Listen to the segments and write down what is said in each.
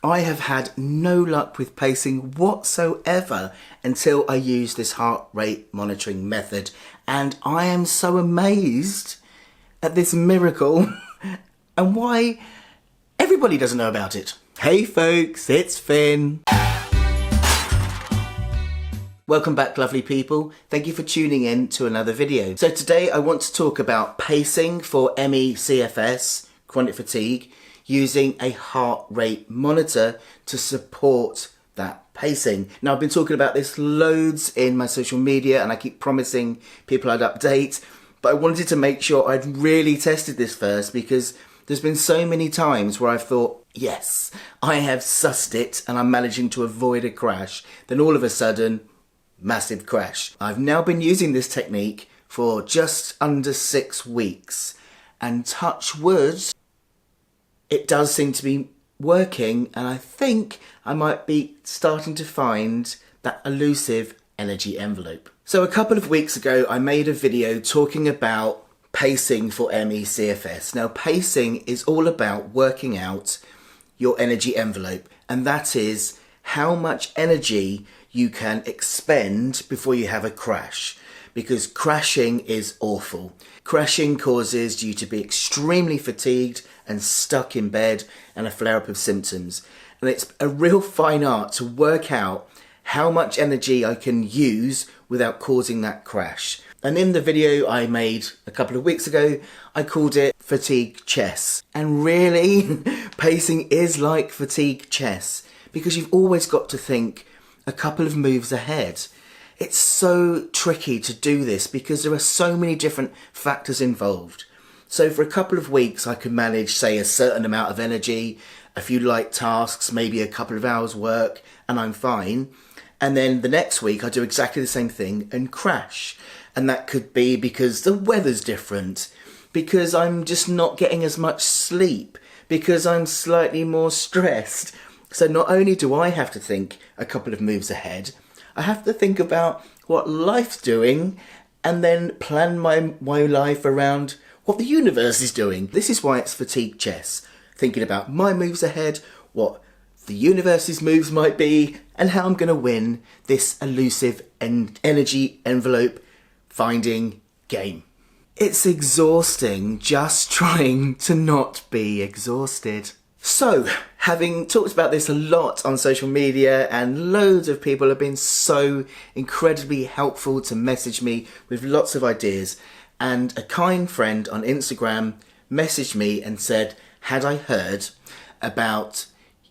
I have had no luck with pacing whatsoever until I used this heart rate monitoring method, and I am so amazed at this miracle and why everybody doesn't know about it. Hey folks, it's Finn. Welcome back, lovely people. Thank you for tuning in to another video. So today I want to talk about pacing for ME CFS, chronic fatigue, using a heart rate monitor to support that pacing. Now, I've been talking about this loads in my social media and I keep promising people I'd update, but I wanted to make sure I'd really tested this first because there's been so many times where I've thought, yes, I have sussed it and I'm managing to avoid a crash. Then all of a sudden, massive crash. I've now been using this technique for just under 6 weeks and touch wood, it does seem to be working, and I think I might be starting to find that elusive energy envelope. So a couple of weeks ago I made a video talking about pacing for ME CFS. Now pacing is all about working out your energy envelope, and that is how much energy you can expend before you have a crash, because crashing is awful. Crashing causes you to be extremely fatigued and stuck in bed and a flare-up of symptoms. And it's a real fine art to work out how much energy I can use without causing that crash. And in the video I made a couple of weeks ago, I called it fatigue chess. And really, pacing is like fatigue chess, because you've always got to think a couple of moves ahead. It's so tricky to do this because there are so many different factors involved. So for a couple of weeks I could manage, say, a certain amount of energy, a few light tasks, maybe a couple of hours work, and I'm fine. And then the next week I do exactly the same thing and crash. And that could be because the weather's different, because I'm just not getting as much sleep, because I'm slightly more stressed. So not only do I have to think a couple of moves ahead, I have to think about what life's doing and then plan my life around what the universe is doing. This is why it's fatigue chess. Thinking about my moves ahead, what the universe's moves might be, and how I'm going to win this elusive energy envelope finding game. It's exhausting just trying to not be exhausted. So, having talked about this a lot on social media, and loads of people have been so incredibly helpful to message me with lots of ideas, and a kind friend on Instagram messaged me and said, had I heard about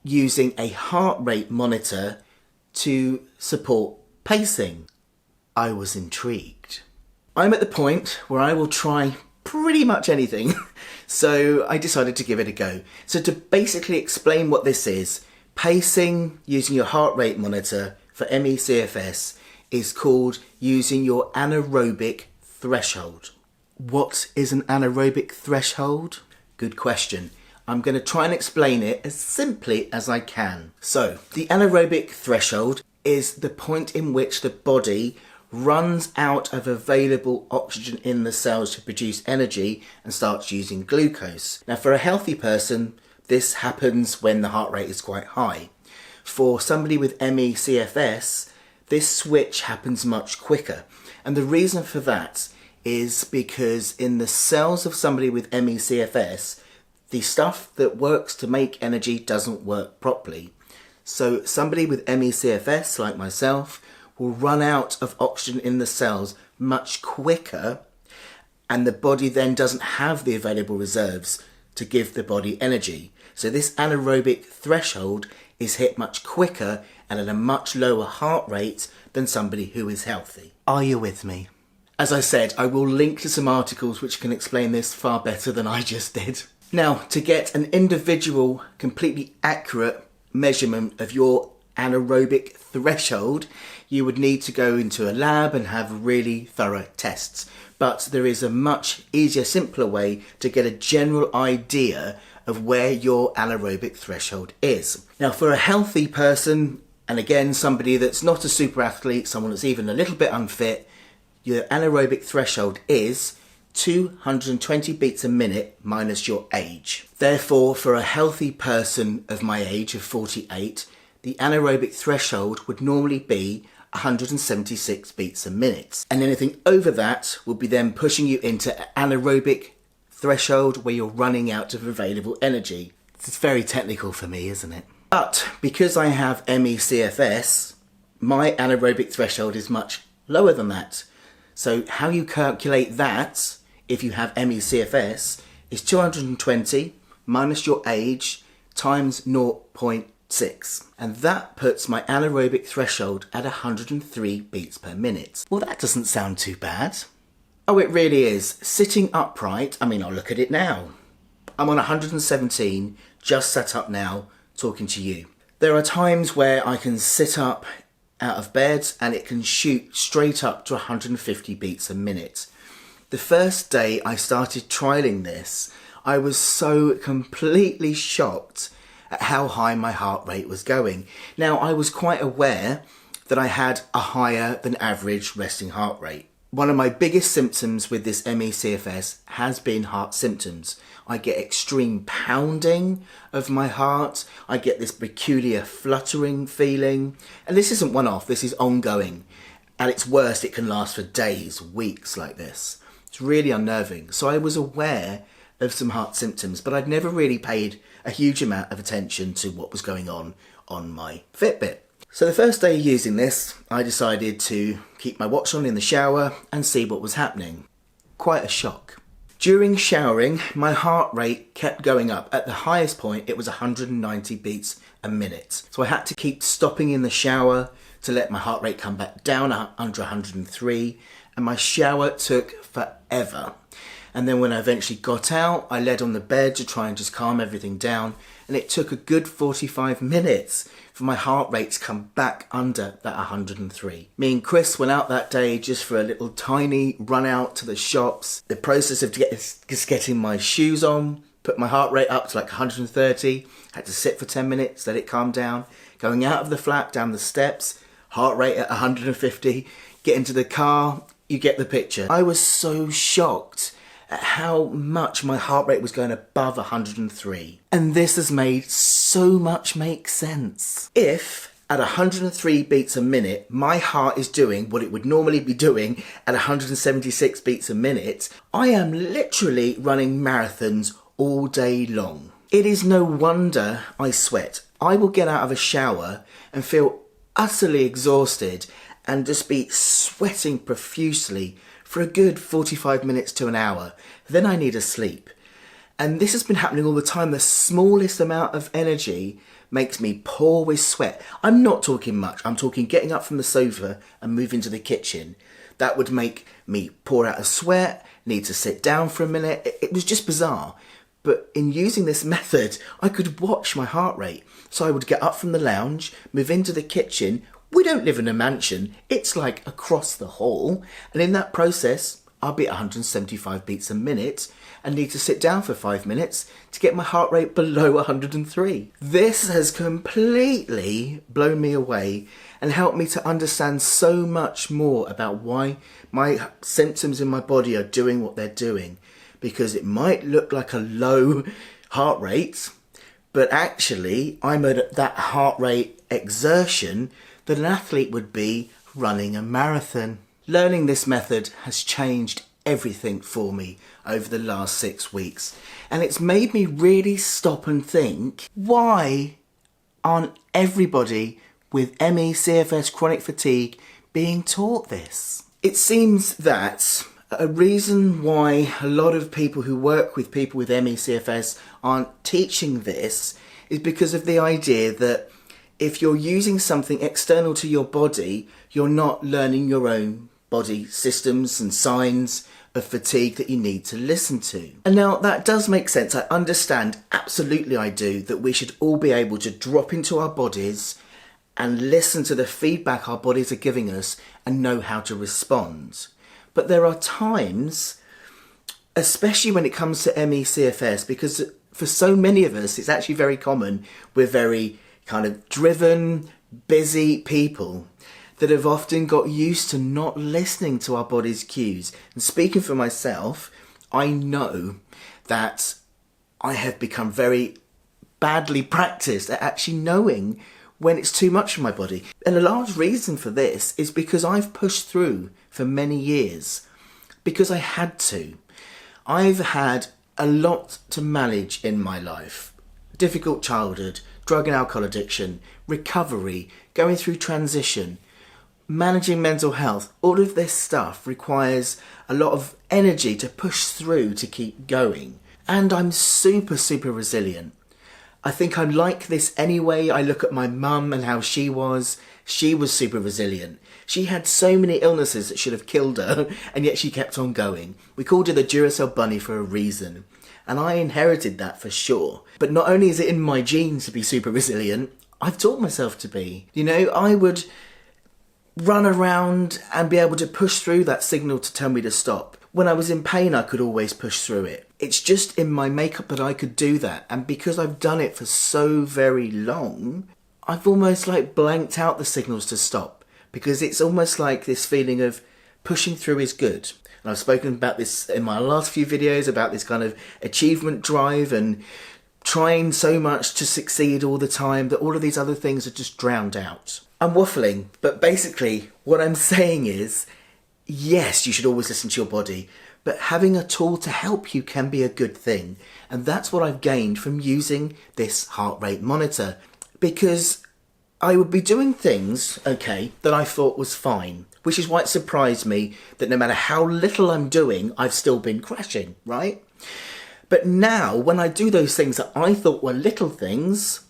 using a heart rate monitor to support pacing? I was intrigued. I'm at the point where I will try pretty much anything, so I decided to give it a go. So to basically explain what this is, pacing using your heart rate monitor for ME CFS is called using your anaerobic threshold. What is an anaerobic threshold? Good question. I'm going to try and explain it as simply as I can. So the anaerobic threshold is the point in which the body runs out of available oxygen in the cells to produce energy and starts using glucose. Now for a healthy person, this happens when the heart rate is quite high. For somebody with ME CFS, this switch happens much quicker. And the reason for that is because in the cells of somebody with ME CFS, the stuff that works to make energy doesn't work properly. So somebody with ME CFS, like myself, will run out of oxygen in the cells much quicker, and the body then doesn't have the available reserves to give the body energy. So this anaerobic threshold is hit much quicker and at a much lower heart rate than somebody who is healthy. Are you with me? As I said, I will link to some articles which can explain this far better than I just did. Now, to get an individual, completely accurate measurement of your anaerobic threshold, you would need to go into a lab and have really thorough tests. But there is a much easier, simpler way to get a general idea of where your anaerobic threshold is. Now for a healthy person, and again somebody that's not a super athlete, someone that's even a little bit unfit, your anaerobic threshold is 220 beats a minute minus your age. Therefore, for a healthy person of my age of 48, the anaerobic threshold would normally be 176 beats a minute. And anything over that will be then pushing you into anaerobic threshold where you're running out of available energy. It's very technical for me, isn't it? But because I have ME/CFS, my anaerobic threshold is much lower than that. So how you calculate that if you have ME/CFS is 220 minus your age times 0.6. And that puts my anaerobic threshold at 103 beats per minute. Well, that doesn't sound too bad. Oh, it really is. Sitting upright, I mean, I'll look at it now. I'm on 117, just sat up now, talking to you. There are times where I can sit up out of bed and it can shoot straight up to 150 beats a minute. The first day I started trialing this, I was so completely shocked at how high my heart rate was going. Now, I was quite aware that I had a higher than average resting heart rate. One of my biggest symptoms with this ME/CFS has been heart symptoms. I get extreme pounding of my heart. I get this peculiar fluttering feeling. And this isn't one-off, this is ongoing. At its worst, it can last for days, weeks like this. It's really unnerving. So I was aware of some heart symptoms, but I'd never really paid a huge amount of attention to what was going on my Fitbit. So the first day using this, I decided to keep my watch on in the shower and see what was happening. Quite a shock. During showering, my heart rate kept going up. At the highest point, it was 190 beats a minute. So I had to keep stopping in the shower to let my heart rate come back down under 103, and my shower took forever. And then when I eventually got out, I laid on the bed to try and just calm everything down, and it took a good 45 minutes for my heart rate to come back under that 103. Me and Chris went out that day just for a little tiny run out to the shops. The process of just getting my shoes on, put my heart rate up to like 130, had to sit for 10 minutes, let it calm down. Going out of the flat, down the steps, heart rate at 150, get into the car, you get the picture. I was so shocked at how much my heart rate was going above 103. And this has made so much make sense. If at 103 beats a minute, my heart is doing what it would normally be doing at 176 beats a minute, I am literally running marathons all day long. It is no wonder I sweat. I will get out of a shower and feel utterly exhausted and just be sweating profusely for a good 45 minutes to an hour. Then I need a sleep. And this has been happening all the time. The smallest amount of energy makes me pour with sweat. I'm not talking much. I'm talking getting up from the sofa and moving to the kitchen. That would make me pour out a sweat, need to sit down for a minute. It was just bizarre. But in using this method, I could watch my heart rate. So I would get up from the lounge, move into the kitchen. We don't live in a mansion, it's like across the hall, and in that process I'll be at 175 beats a minute and need to sit down for 5 minutes to get my heart rate below 103. This has completely blown me away and helped me to understand so much more about why my symptoms in my body are doing what they're doing, because it might look like a low heart rate, but actually I'm at that heart rate exertion that an athlete would be running a marathon. Learning this method has changed everything for me over the last 6 weeks, and it's made me really stop and think, why aren't everybody with ME/CFS chronic fatigue being taught this? It seems that a reason why a lot of people who work with people with ME/CFS aren't teaching this is because of the idea that if you're using something external to your body, you're not learning your own body systems and signs of fatigue that you need to listen to. And now that does make sense. I understand, absolutely I do, that we should all be able to drop into our bodies and listen to the feedback our bodies are giving us and know how to respond. But there are times, especially when it comes to ME/CFS, because for so many of us, it's actually very common, we're very kind of driven, busy people that have often got used to not listening to our body's cues. And speaking for myself, I know that I have become very badly practiced at actually knowing when it's too much for my body. And a large reason for this is because I've pushed through for many years, because I had to. I've had a lot to manage in my life. Difficult childhood, drug and alcohol addiction, recovery, going through transition, managing mental health. All of this stuff requires a lot of energy to push through to keep going. And I'm super, super resilient. I think I'm like this anyway. I look at my mum and how she was. She was super resilient. She had so many illnesses that should have killed her, and yet she kept on going. We called her the Duracell Bunny for a reason. And I inherited that for sure. But not only is it in my genes to be super resilient, I've taught myself to be. You know, I would run around and be able to push through that signal to tell me to stop. When I was in pain, I could always push through it. It's just in my makeup that I could do that. And because I've done it for so very long, I've almost like blanked out the signals to stop. Because it's almost like this feeling of pushing through is good. And I've spoken about this in my last few videos, about this kind of achievement drive and trying so much to succeed all the time that all of these other things are just drowned out. I'm waffling, but basically what I'm saying is, yes, you should always listen to your body, but having a tool to help you can be a good thing. And that's what I've gained from using this heart rate monitor, because I would be doing things, okay, that I thought was fine, which is why it surprised me that no matter how little I'm doing, I've still been crashing, right? But now, when I do those things that I thought were little things,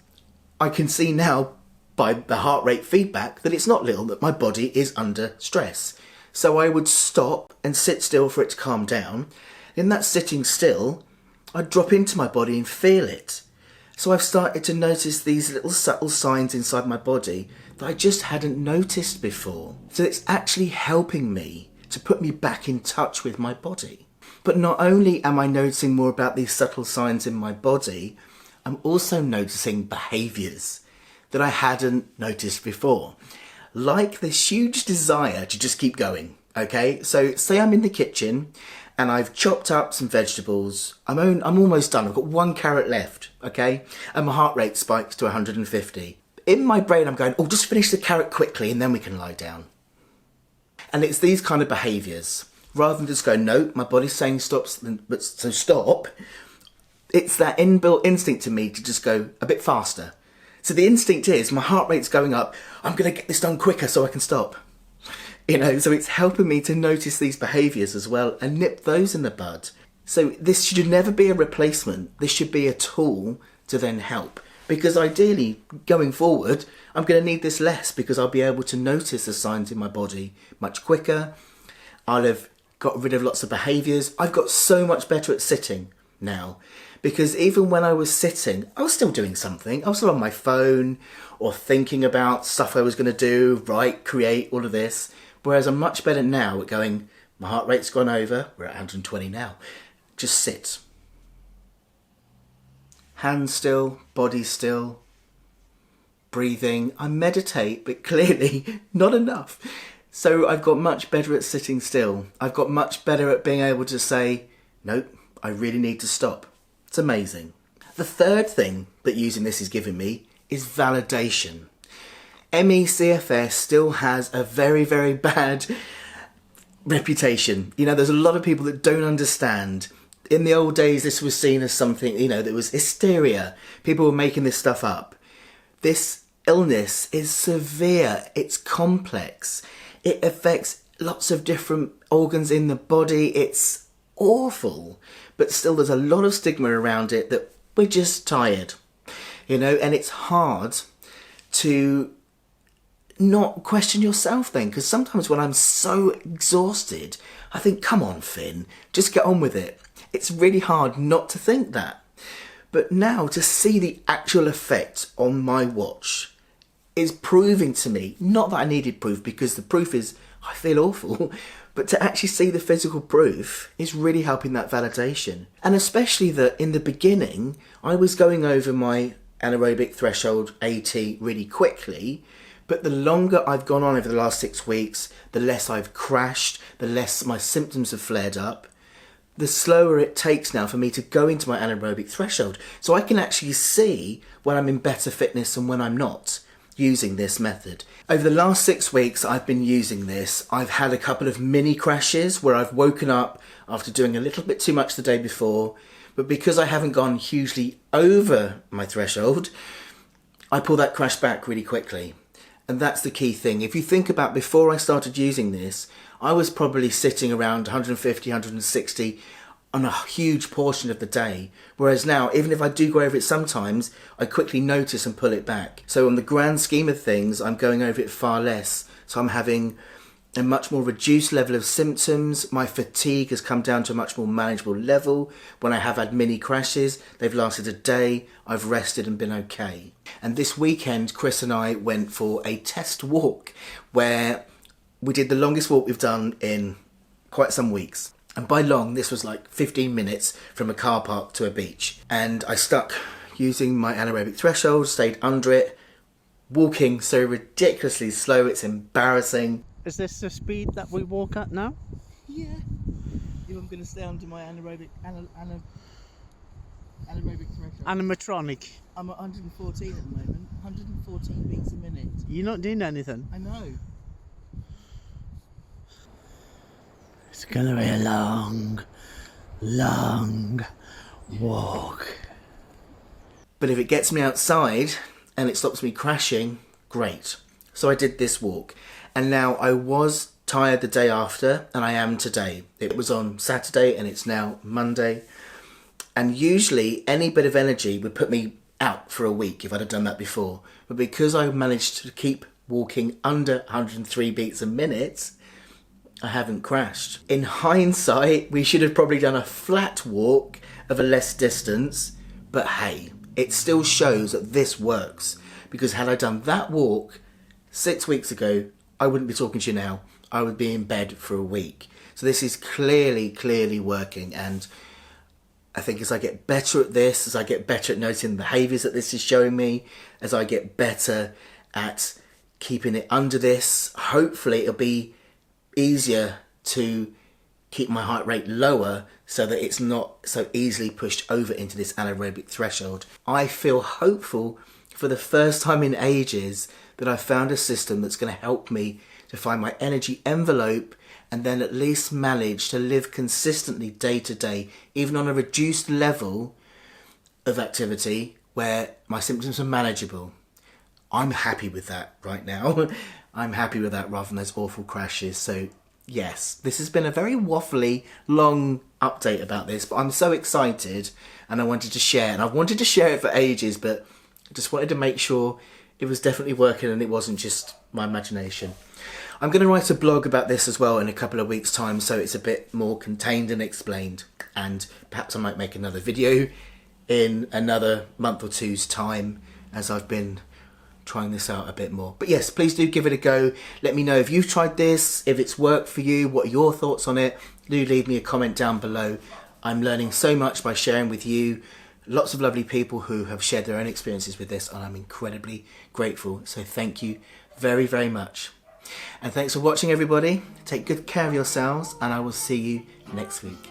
I can see now by the heart rate feedback that it's not little, that my body is under stress. So I would stop and sit still for it to calm down. In that sitting still, I'd drop into my body and feel it. So I've started to notice these little subtle signs inside my body that I just hadn't noticed before. So it's actually helping me to put me back in touch with my body. But not only am I noticing more about these subtle signs in my body, I'm also noticing behaviours that I hadn't noticed before. Like this huge desire to just keep going, okay? So say I'm in the kitchen and I've chopped up some vegetables. I'm almost done. I've got 1 carrot left, okay? And my heart rate spikes to 150. In my brain, I'm going, oh, just finish the carrot quickly and then we can lie down. And it's these kind of behaviours. Rather than just go, no, my body's saying stop, so stop. It's that inbuilt instinct to me to just go a bit faster. So the instinct is, my heart rate's going up, I'm going to get this done quicker so I can stop. You know, so it's helping me to notice these behaviours as well and nip those in the bud. So this should never be a replacement. This should be a tool to then help. Because ideally, going forward, I'm going to need this less because I'll be able to notice the signs in my body much quicker. I'll have got rid of lots of behaviours. I've got so much better at sitting now. Because even when I was sitting, I was still doing something. I was still on my phone or thinking about stuff I was going to do, write, create, all of this. Whereas I'm much better now at going, my heart rate's gone over, we're at 120 now. Just sit. Hands still, body still, breathing. I meditate, but clearly not enough. So I've got much better at sitting still. I've got much better at being able to say, nope, I really need to stop. It's amazing. The third thing that using this is giving me is validation. CFS still has a very, very bad reputation. You know, there's a lot of people that don't understand. In the old days, this was seen as something, you know, that was hysteria. People were making this stuff up. This illness is severe. It's complex. It affects lots of different organs in the body. It's awful. But still, there's a lot of stigma around it that we're just tired. You know, and it's hard to not question yourself then, because sometimes when I'm so exhausted, I think, come on, Finn, just get on with it. It's really hard not to think that. But now to see the actual effect on my watch is proving to me, not that I needed proof, because the proof is I feel awful, but to actually see the physical proof is really helping that validation. And especially that in the beginning, I was going over my anaerobic threshold AT really quickly, but the longer I've gone on over the last 6 weeks, the less I've crashed, the less my symptoms have flared up, the slower it takes now for me to go into my anaerobic threshold. So I can actually see when I'm in better fitness and when I'm not using this method. Over the last 6 weeks I've been using this. I've had a couple of mini crashes where I've woken up after doing a little bit too much the day before, but because I haven't gone hugely over my threshold, I pull that crash back really quickly. And that's the key thing. If you think about before I started using this, I was probably sitting around 150, 160 on a huge portion of the day. Whereas now, even if I do go over it sometimes, I quickly notice and pull it back. So on the grand scheme of things, I'm going over it far less. So I'm having a much more reduced level of symptoms. My fatigue has come down to a much more manageable level. When I have had mini crashes, they've lasted a day. I've rested and been okay. And this weekend, Chris and I went for a test walk where we did the longest walk we've done in quite some weeks. And by long, this was like 15 minutes from a car park to a beach. And I stuck using my anaerobic threshold, stayed under it, walking so ridiculously slow, it's embarrassing. Is this the speed that we walk at now? Yeah. If I'm going to stay under my anaerobic threshold. Animatronic. I'm at 114 at the moment. 114 beats a minute. You're not doing anything? I know. It's gonna be a long, long walk. But if it gets me outside and it stops me crashing, great. So I did this walk. And now I was tired the day after, and I am today. It was on Saturday and it's now Monday. And usually any bit of energy would put me out for a week if I'd have done that before. But because I managed to keep walking under 103 beats a minute, I haven't crashed. In hindsight, we should have probably done a flat walk of a less distance, but hey, it still shows that this works. Because had I done that walk 6 weeks ago, I wouldn't be talking to you now. I would be in bed for a week. So this is clearly working, and I think as I get better at this, as I get better at noticing the behaviours that this is showing me, as I get better at keeping it under this, hopefully it'll be easier to keep my heart rate lower so that it's not so easily pushed over into this anaerobic threshold. I feel hopeful for the first time in ages that I've found a system that's going to help me to find my energy envelope and then at least manage to live consistently day to day, even on a reduced level of activity where my symptoms are manageable. I'm happy with that right now. I'm happy with that rather than those awful crashes. So yes, this has been a very waffly, long update about this, but I'm so excited and I wanted to share. And I've wanted to share it for ages, but I just wanted to make sure it was definitely working and it wasn't just my imagination. I'm going to write a blog about this as well in a couple of weeks' time, so it's a bit more contained and explained. And perhaps I might make another video in another month or two's time as I've been trying this out a bit more. But yes, please do give it a go. Let me know if you've tried this, if it's worked for you, what are your thoughts on it. Do leave me a comment down below. I'm learning so much by sharing with you. Lots of lovely people who have shared their own experiences with this, and I'm incredibly grateful. So thank you very, very much. And thanks for watching, everybody. Take good care of yourselves, and I will see you next week.